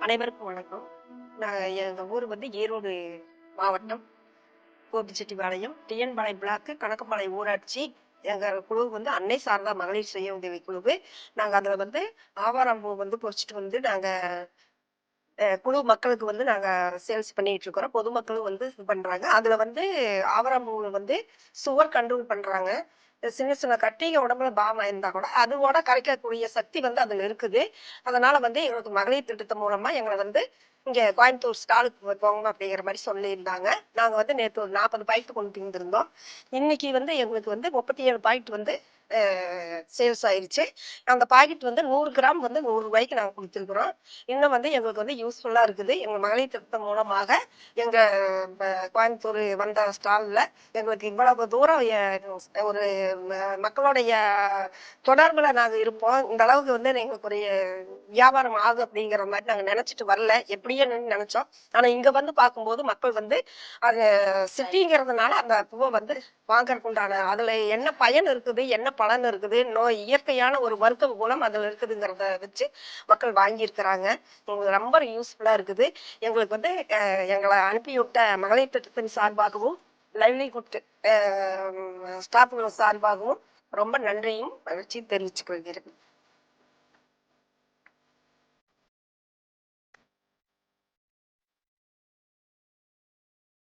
அனைவருக்கும் வணக்கம். எங்க ஊர் வந்து ஈரோடு மாவட்டம், கோபிச்செட்டிப்பாளையம், டிஎன் பிளாக்கு, கணக்கம்பாளையம் ஊராட்சி. எங்க குழு வந்து அன்னை சாரதா மகளிர் சுய உதவி குழுவு. நாங்க அதுல வந்து ஆவாரம் பூ வந்து பொறிச்சிட்டு வந்து நாங்க குழு மக்களுக்கு வந்து நாங்க சேல்ஸ் பண்ணிட்டு இருக்கிறோம். பொதுமக்களும் வந்து இது பண்றாங்க. அதுல வந்து ஆவாரம் பூ வந்து சுகர் கண்ட்ரோல் பண்றாங்க. சின்ன சின்ன கட்டிங்க உடம்புல பாவம் இருந்தா கூட அதோட கரைக்கக்கூடிய சக்தி வந்து அதுல இருக்குது. அதனால வந்து எங்களுக்கு மகளிர் திட்டத்து மூலமா எங்களை வந்து இங்க கோயம்புத்தூர் ஸ்டாலுக்கு போங்க அப்படிங்கிற மாதிரி சொல்லியிருந்தாங்க. நாங்க வந்து நேற்று ஒரு 40 பாக்கெட் கொண்டு வந்திருந்தோம். இன்னைக்கு வந்து எங்களுக்கு வந்து 37 பாக்கெட் வந்து சேல்ஸ் ஆயிருச்சு. அந்த பாக்கெட் வந்து 100 கிராம் வந்து ரூ. 100க்கு நாங்க கொடுத்துருக்குறோம். இன்னும் வந்து எங்களுக்கு வந்து யூஸ்ஃபுல்லா இருக்குது. எங்க மகளிர் திட்டம் மூலமாக எங்க கோயம்புத்தூர் வந்த ஸ்டால்ல எங்களுக்கு இவ்வளவு தூரம் ஒரு மக்களுடைய தொடர்புல நாங்க இருப்போம். இந்த அளவுக்கு வந்து எங்களுக்கு ஒரு வியாபாரம் ஆகும் அப்படிங்கிற மாதிரி நாங்க நினைச்சிட்டு வரல. எப்படியே நினைச்சோம். ஆனா இங்க வந்து பார்க்கும்போது மக்கள் வந்து அது சிட்டிங்கிறதுனால அந்த பூவை வந்து வாங்கறதுக்கு உண்டான அதுல என்ன பயன் இருக்குது, என்ன பலன் இருக்குது, இயற்கையான ஒரு மருத்துவ குணம் அதுல இருக்குதுங்கிறத வச்சு மக்கள் வாங்கியிருக்கிறாங்க. எங்களுக்கு ரொம்ப யூஸ்ஃபுல்லா இருக்குது. எங்களுக்கு வந்து எங்களை அனுப்பிவிட்ட மகளிர் திட்டத்தின் சார்பாகவும் லைவ்லிஹுட் ஸ்டாஃப்கள் சார்பாகவும் ரொம்ப நன்றியும் மகிழ்ச்சியும் தெரிவித்துக் கொள்கிறேன்.